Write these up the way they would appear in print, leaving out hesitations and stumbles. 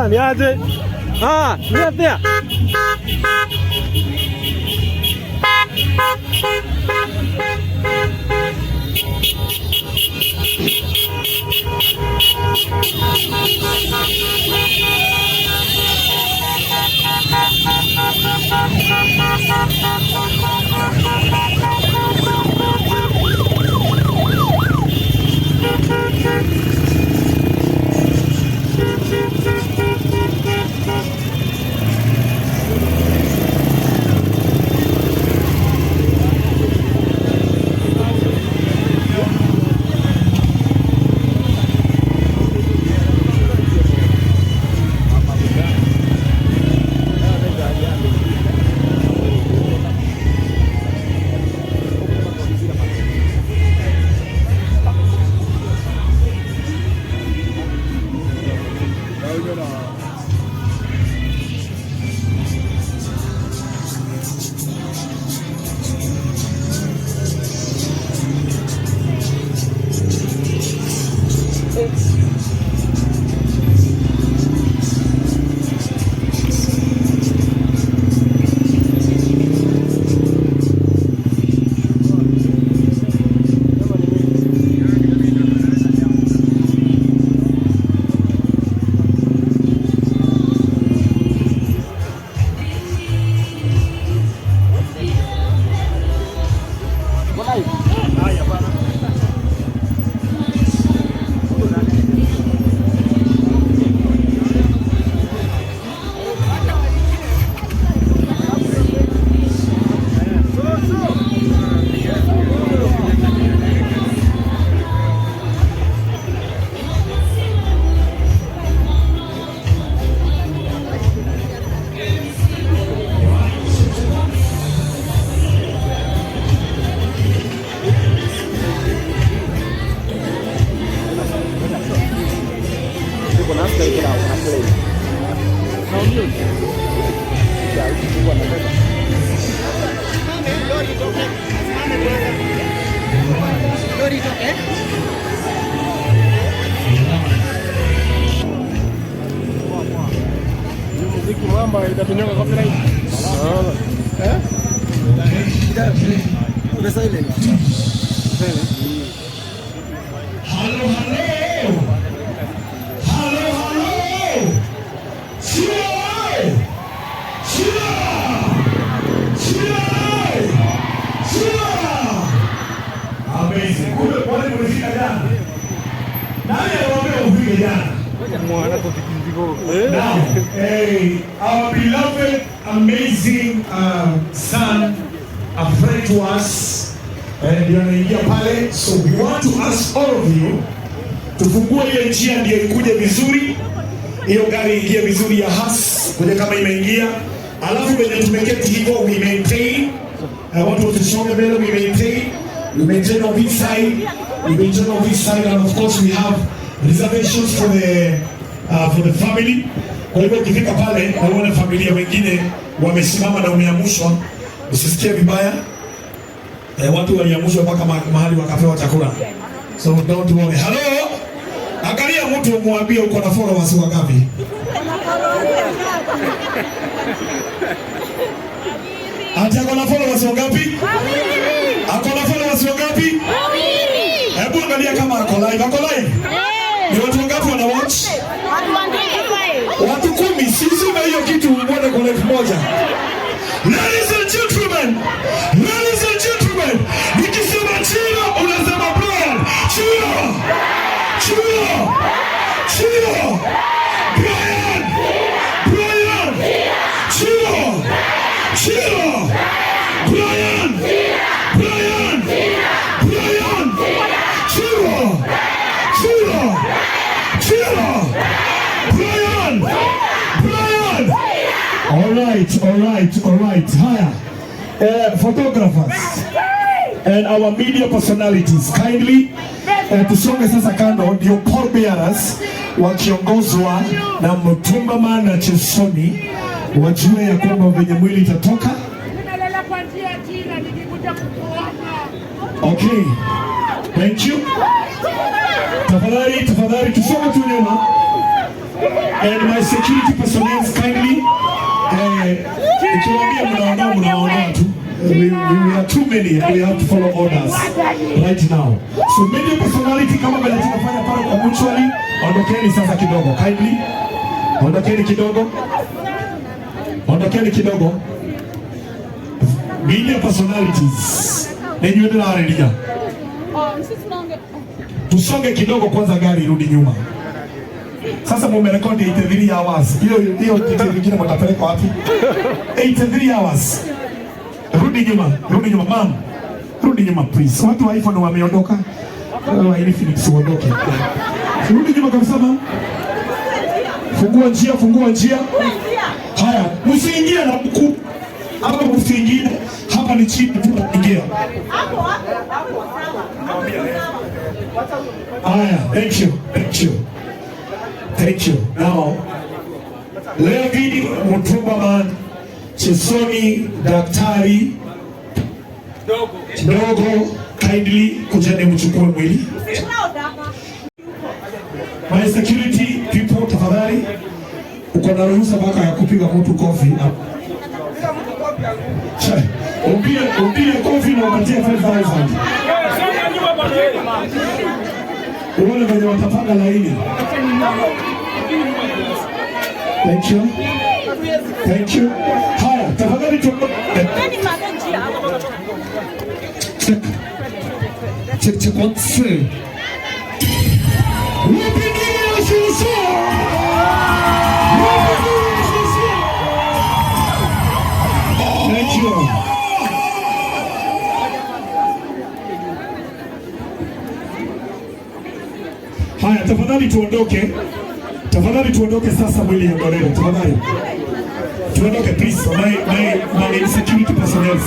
niaje? Niaje. Now, our beloved, amazing son, a friend to us, and so we want to ask all of you tufungue ile njia ndio ikuje vizuri, hiyo gari ingie vizuri ya has kwenye kama imeingia, alafu wenye tumeketi hivyo we maintain. I want to show the middle, we maintain on this side, and of course we have reservations for the family. Kwa hivyo ukifika pale unaona familia wengine wamesimama na umeamushwa, usisikie vibaya. Watu waliamushwa mpaka mahali wakapewa chakula. So don't worry. Hello? Angalia mtu umwambie uko na followers wangapi? Ati ako na followers wangapi? Ako na followers wangapi? Hebu angalia kama ako live. Ako live? Ni watu wangapi wana watch? Watu 10. Sisi na hiyo kitu mbona kwa live moja. Ladies and gentlemen, nikisema Chira unasema Brian. Chira. Brian. Chira. Brian. All right. Haya. Photographers and our media personalities kindly tusonge sasa kando, ndio pall bearers wakiongozwa na Mtumba na Chesoni wajue ya kwamba venye mwili itatoka. Okay, thank you. Tafadhali tusonge tu nyuma. And my security personnel kindly. Mnaona tu. We are too many and we have to follow orders right now. So media personality kama vile tunafanya pale kwa mutually, ondokeni sasa kidogo. Kindly. Ondokeni kidogo. Ondokeni kidogo. Media personalities. Nenyewe ndio anaendelea. Tusonge kidogo kwanza, gari irudi nyuma. Sasa mumerekodi 83 hours. Hiyo kitu kingine mtapeleka wapi? 83 hours. Rudi nyuma mama. Rudi nyuma please. Watu wa iPhone wameondoka. Wa Infinix waondoke. Rudi nyuma kabisa mama. Fungua njia. Haya, msiingie na mkuu. Hapa msiingie. Hapa ni chini tu ingia. Haya, thank you. Now, Levi Mutumbaman, Chesoni, Daktari, Dogo, kindly kujane mchukue mwili. My security people, tafadhali, uko na ruhusa mpaka ya kupiga mtu kofi. Umpige kofi na upatie 5,000. Uone venye watapanga laini. Thank you. Haya, tafadhali check once. Thank you. Haya, tafadhali tuondoke sasa, mwili ondolewe. Tafadhali. Tuondoke please. My security personnel.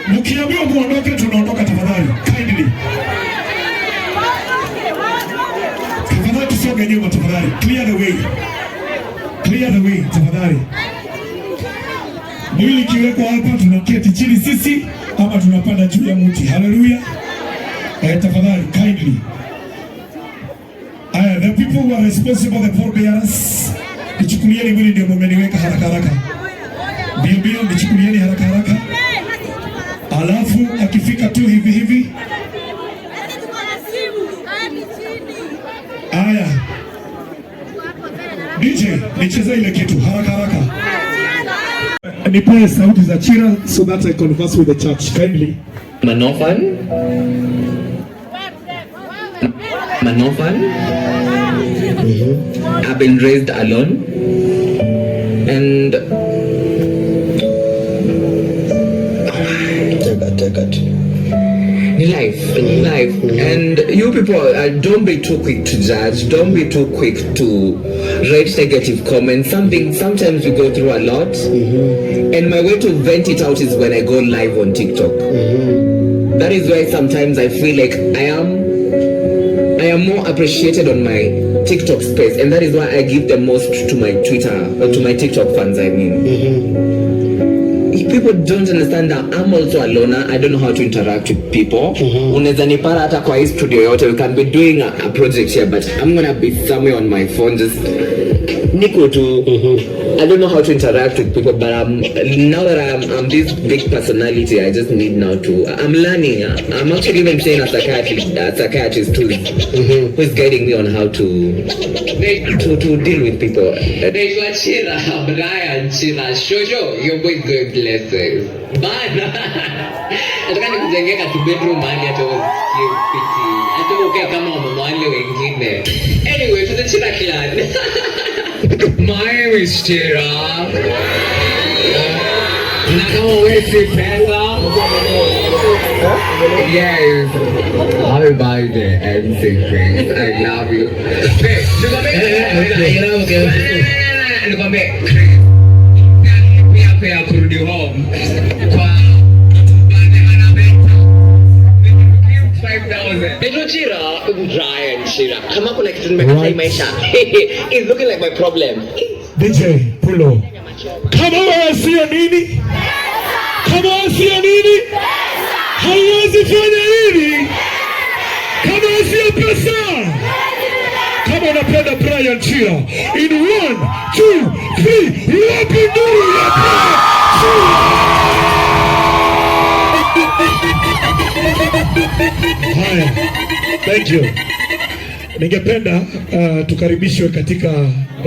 Mkiambiwa muondoke tunaondoka tafadhali. Kindly. Tafadhali tusonge nyuma tafadhali. Clear the way tafadhali. Mwili kiweko hapa, tunaketi chini sisi ama tunapanda juu ya mti. Hallelujah. Tafadhali kindly. The people who are responsible, the pallbearers, nichukulieni mwili ndio mmeniweka haraka. Bio nichukulieni haraka. Alafu akifika tu hivi. Haya. DJ, nicheze ile kitu haraka. Nipe sauti za Chira so that I converse with the church kindly. Manofan. I've been raised alone and take it. Life. And you people, don't be too quick to judge. Don't be too quick to write negative comments. Sometimes we go through a lot, and my way to vent it out is when I go live on TikTok. That is why sometimes I feel like I am more appreciated on my TikTok space, and that is why I give the most to my Twitter or to my TikTok fans. I mean. People don't understand that I'm also a loner. I don't know how to interact with people. Unaweza nipata hata kwa hii studio yote. We can be doing a project here, but I'm gonna be somewhere on my phone just niko tu. I don't know how to interact with people, but now that I'm this big personality, I just need now to. I'm learning. I'm actually even saying a psychiatrist too, who is guiding me on how to deal with people. Chira, Brian, Chira, Shosho, your boy going places. Bana. Nataka nikujengeka tu bedroom mahali hata ukipiti. Hata ukae kama mama wale wengine. Anyway, to the Chira clan. My name is Chira. Na kama wewe si pesa. Yes. Happy birthday and things. I love you. Nikwambie pia kurudi home kwa Chira, Brian Chira. Kama kuna kitu nimekataa maisha. It's looking like my problem. DJ Pulo. Kama wewe sio nini? haiwezi fanya hili kama sio pesa. Kama unapenda Brian Chira, in 1, 2, 3, wapi nuru ya haya. Thank you. Ningependa tukaribishwe katika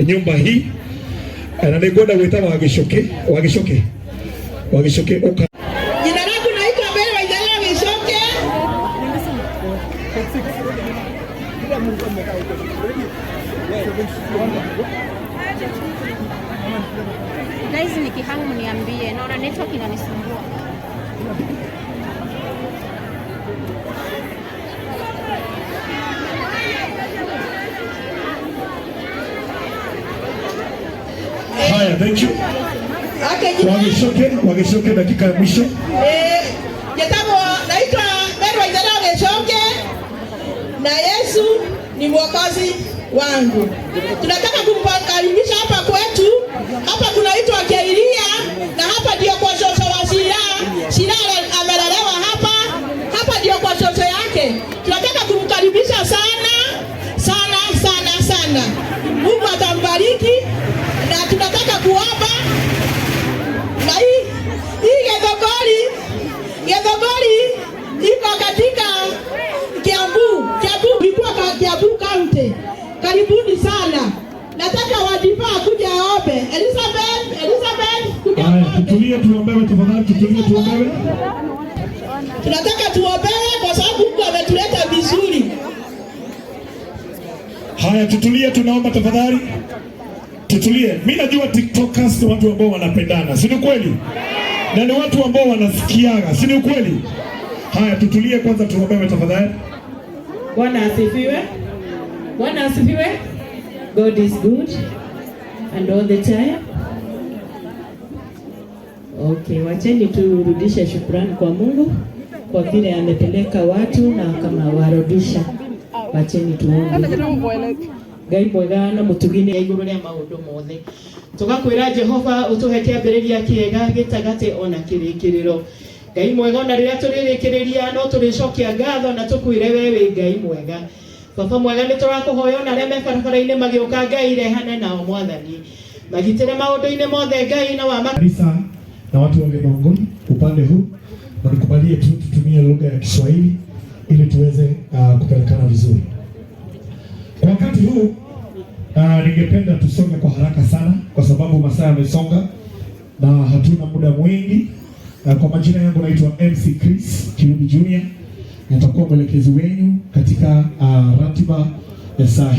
nyumba hii na nikwenda gwita wagishoke oka. Jina langu naitwa Mbele wa Idara Wagishoke. Guys, nikihangu mniambie, naona network inanisumbua. Haya, thank you. Wagishoke dakika ya mwisho. Naitwa Mbele wa Idara Wagishoke na Yesu ni mwokozi wangu. Tunataka kumkaribisha hapa kwetu. Hapa kunaitwa Chira na hapa ndio kwa shosho wa Chira. Chira amelelewa hapa. Hapa ndio kwa shosho yake. Tunataka kumkaribisha sana. Mungu atambariki na tunataka kuomba na hii Githunguri iko katika Kiambu Kiambu County. Karibuni sana. Nataka wadifaa kuja aombe. Elizabeth kuja aombe. Tutulie tuombewe tafadhali, tuombewe. Tunataka tuombewe kwa sababu Mungu ametuleta vizuri. Haya, tutulie, tunaomba tafadhali. Tutulie. Mimi najua TikTokers ni watu ambao wanapendana, si ni kweli? Na ni watu ambao wanasikiaga, si ni kweli? Haya, tutulie kwanza tuombewe tafadhali. Bwana asifiwe. Bwana asifiwe. God is good and all the time. Okay, wacheni turudishe shukrani kwa Mungu kwa vile amepeleka watu na kama warudisha. Wacheni tuombe. Ngai mwega na mutugini ya iguru ria maundu mothe. Tugakwira Jehova utuhe kiambiriria kiega gitagate ona kirikiriro. Ngai mwega na riria turirikiriria no turicokia ngatho na tukwire wewe Ngai mwega. Baba mwega ni turakuhoya na reme barabara-ini magioka Ngai rehane nao mwathani. Magitire maundu-ini mothe Ngai na wa kanisa na watu wa Githunguri upande huu, na nikubalie tu tutumie lugha ya Kiswahili ili tuweze kupelekana vizuri. Kwa wakati huu ningependa tusonge kwa haraka sana kwa sababu masaa yamesonga na hatuna muda mwingi. Kwa majina yangu naitwa MC Chris Kirubi Junior. Nitakuwa mwelekezi wenu katika ratiba ya saa